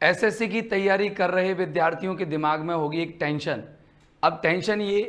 SSC की तैयारी कर रहे विद्यार्थियों के दिमाग में होगी एक टेंशन। अब टेंशन ये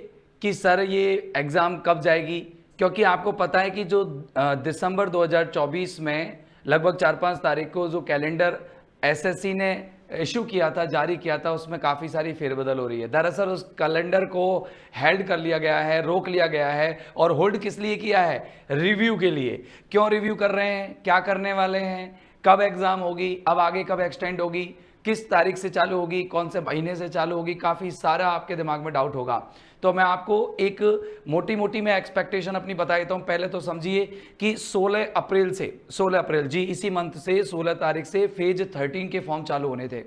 कि सर ये एग्ज़ाम कब जाएगी, क्योंकि आपको पता है कि जो दिसंबर 2024 में लगभग 4-5 तारीख को जो कैलेंडर एसएससी ने इशू किया था, जारी किया था, उसमें काफ़ी सारी फेरबदल हो रही है। दरअसल उस कैलेंडर को हेल्ड कर लिया गया है, रोक लिया गया है। और होल्ड किस लिए किया है? रिव्यू के लिए। क्यों रिव्यू कर रहे हैं, क्या करने वाले हैं, कब एग्ज़ाम होगी, अब आगे कब एक्सटेंड होगी, किस तारीख से चालू होगी, कौन से महीने से चालू होगी, काफ़ी सारा आपके दिमाग में डाउट होगा। तो मैं आपको एक मोटी मोटी मैं एक्सपेक्टेशन अपनी बता देता हूँ। पहले तो समझिए कि 16 अप्रैल जी, इसी मंथ से 16 तारीख से फेज 13 के फॉर्म चालू होने थे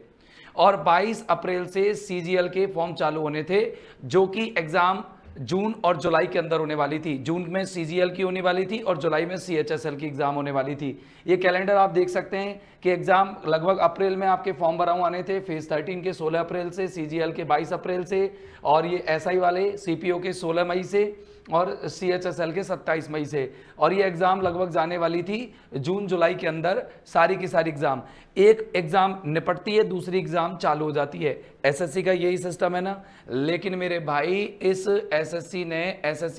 और 22 अप्रैल से सीजीएल के फॉर्म चालू होने थे, जो कि एग्ज़ाम जून और जुलाई के अंदर होने वाली थी। जून में सीजीएल की होने वाली थी और जुलाई में सीएचएसएल की एग्जाम होने वाली थी। ये कैलेंडर आप देख सकते हैं कि एग्जाम लगभग अप्रैल में आपके फॉर्म भराऊ आने थे, फेज 13 के 16 अप्रैल से, सीजीएल के 22 अप्रैल से, और ये एसआई वाले सीपीओ के 16 मई से और सीएचएसएल के 27 मई से। और ये एग्ज़ाम लगभग जाने वाली थी जून जुलाई के अंदर, सारी की सारी एग्ज़ाम। एक एग्ज़ाम निपटती है, दूसरी एग्ज़ाम चालू हो जाती है। एसएससी का यही सिस्टम है ना। लेकिन मेरे भाई इस एसएससी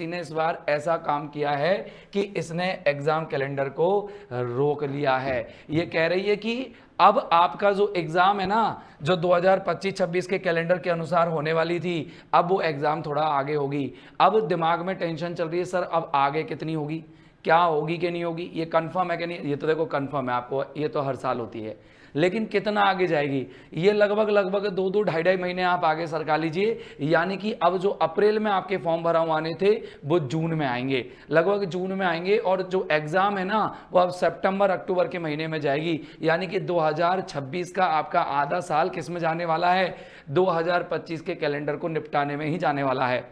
ने इस बार ऐसा काम किया है कि इसने एग्ज़ाम कैलेंडर को रोक लिया है। ये कह रही है कि अब आपका जो एग्ज़ाम है ना, जो 2025-26 के कैलेंडर के अनुसार होने वाली थी, अब वो एग्ज़ाम थोड़ा आगे होगी। अब दिमाग में टेंशन चल रही है, सर अब आगे कितनी होगी, क्या होगी कि नहीं होगी, ये कंफर्म है कि नहीं। ये तो देखो कंफर्म है, आपको ये तो हर साल होती है, लेकिन कितना आगे जाएगी, ये लगभग 2-2 ढाई महीने आप आगे सरका लीजिए। यानी कि अब जो अप्रैल में आपके फॉर्म भराऊ आने थे वो जून में आएंगे, लगभग जून में आएंगे। और जो एग्ज़ाम है ना वो अब सितंबर अक्टूबर के महीने में जाएगी। यानी कि 2026 का आपका आधा साल किस में जाने वाला है? 2025 के कैलेंडर को निपटाने में ही जाने वाला है।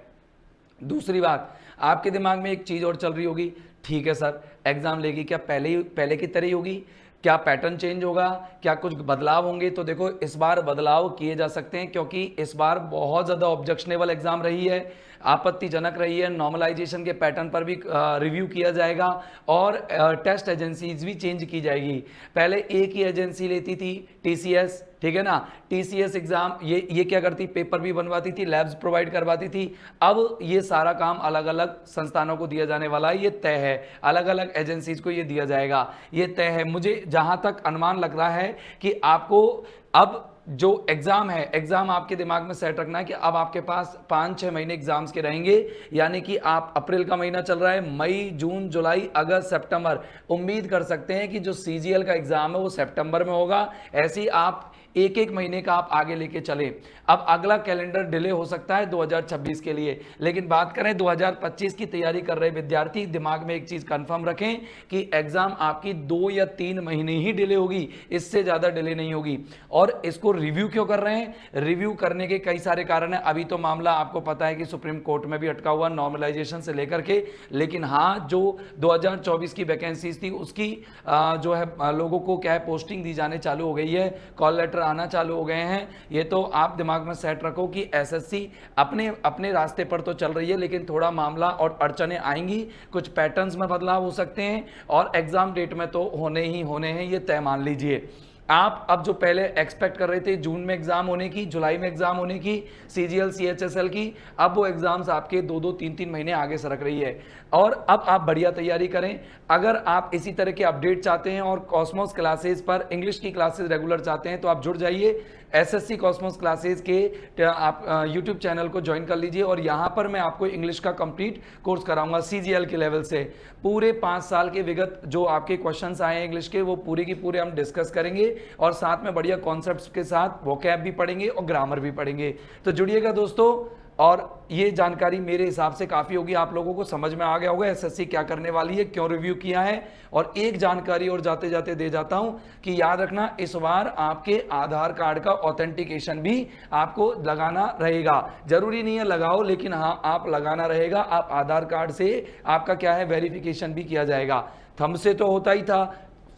दूसरी बात, आपके दिमाग में एक चीज़ और चल रही होगी, ठीक है सर एग्ज़ाम लेगी क्या पहले की तरह ही होगी, क्या पैटर्न चेंज होगा, क्या कुछ बदलाव होंगे? तो देखो इस बार बदलाव किए जा सकते हैं, क्योंकि इस बार बहुत ज़्यादा ऑब्जेक्शनेबल एग्जाम रही है, आपत्तिजनक रही है। नॉर्मलाइजेशन के पैटर्न पर भी रिव्यू किया जाएगा और टेस्ट एजेंसीज भी चेंज की जाएगी। पहले एक ही एजेंसी लेती थी, टीसीएस, ठीक है ना। टीसीएस एग्जाम ये क्या करती, पेपर भी बनवाती थी, लैब्स प्रोवाइड करवाती थी। अब ये सारा काम अलग अलग संस्थानों को दिया जाने वाला है, ये तय है, अलग अलग एजेंसीज को ये दिया जाएगा, ये तय है। मुझे जहां तक अनुमान लग रहा है कि आपको अब जो एग्जाम है, एग्जाम आपके दिमाग में सेट रखना है कि अब आपके पास 5-6 महीने एग्जाम्स के रहेंगे। यानी कि आप अप्रैल का महीना चल रहा है, मई, जून, जुलाई, अगस्त, सितंबर, उम्मीद कर सकते हैं कि जो सीजीएल का एग्जाम है वो सितंबर में होगा। ऐसे ही आप एक एक महीने का आप आगे लेके चले। अब अगला कैलेंडर डिले हो सकता है 2026 के लिए, लेकिन बात करें 2025 की तैयारी कर रहे विद्यार्थी, दिमाग में एक चीज कंफर्म रखें कि एग्जाम आपकी 2 या 3 महीने ही डिले होगी, इससे ज्यादा डिले नहीं होगी। और इसको रिव्यू क्यों कर रहे हैं? रिव्यू करने के कई सारे कारण है। अभी तो मामला आपको पता है कि सुप्रीम कोर्ट में भी अटका हुआ, नॉर्मलाइजेशन से लेकर के। लेकिन हाँ, जो 2024 की वैकेंसीज थी उसकी जो है लोगों को क्या है पोस्टिंग दी जाने चालू हो गई है, कॉल लेटर आना चालू हो गए हैं। ये तो आप दिमाग में सेट रखो कि एसएससी अपने रास्ते पर तो चल रही है, लेकिन थोड़ा मामला और अड़चने आएंगी, कुछ पैटर्न्स में बदलाव हो सकते हैं और एग्जाम डेट में तो होने ही होने हैं, ये तय मान लीजिए। आप अब जो पहले एक्सपेक्ट कर रहे थे जून में एग्जाम होने की, जुलाई में एग्जाम होने की, सीजीएल सीएचएसएल की, अब वो एग्जाम्स आपके 2-2 3-3 महीने आगे सरक रही है। और अब आप बढ़िया तैयारी करें। अगर आप इसी तरह के अपडेट चाहते हैं और कॉस्मोस क्लासेस पर इंग्लिश की क्लासेस रेगुलर चाहते हैं तो आप जुड़ जाइए एसएससी कॉस्मोस क्लासेस के आप यूट्यूब चैनल को ज्वाइन कर लीजिए। और यहाँ पर मैं आपको इंग्लिश का कंप्लीट कोर्स कराऊंगा सीजीएल के लेवल से। पूरे 5 साल के विगत जो आपके क्वेश्चंस आए हैं इंग्लिश के, वो पूरे की पूरे हम डिस्कस करेंगे और साथ में बढ़िया कॉन्सेप्ट्स के साथ वोकैब भी पढ़ेंगे और ग्रामर भी पढ़ेंगे। तो जुड़िएगा दोस्तों, और ये जानकारी मेरे हिसाब से काफ़ी होगी, आप लोगों को समझ में आ गया होगा एसएससी क्या करने वाली है, क्यों रिव्यू किया है। और एक जानकारी और जाते जाते दे जाता हूं कि याद रखना, इस बार आपके आधार कार्ड का ऑथेंटिकेशन भी आपको लगाना रहेगा। जरूरी नहीं है लगाओ, लेकिन हाँ आप लगाना रहेगा। आप आधार कार्ड से आपका क्या है वेरिफिकेशन भी किया जाएगा। थंब से तो होता ही था,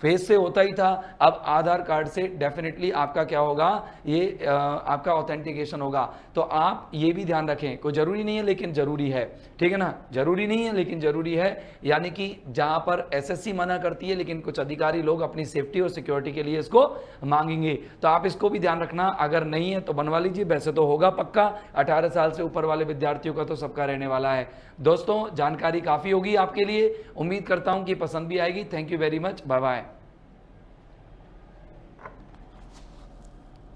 फेस से होता ही था, अब आधार कार्ड से डेफिनेटली आपका क्या होगा, ये आपका ऑथेंटिकेशन होगा। तो आप ये भी ध्यान रखें, कोई जरूरी नहीं है लेकिन जरूरी है, ठीक है ना, जरूरी नहीं है लेकिन जरूरी है, यानी कि जहां पर एसएससी मना करती है लेकिन कुछ अधिकारी लोग अपनी सेफ्टी और सिक्योरिटी के लिए इसको मांगेंगे, तो आप इसको भी ध्यान रखना। अगर नहीं है तो बनवा लीजिए, वैसे तो होगा पक्का, 18 साल से ऊपर वाले विद्यार्थियों का तो सबका रहने वाला है। दोस्तों जानकारी काफी होगी आपके लिए, उम्मीद करता हूं कि पसंद भी आएगी। Thank you very much, bye bye.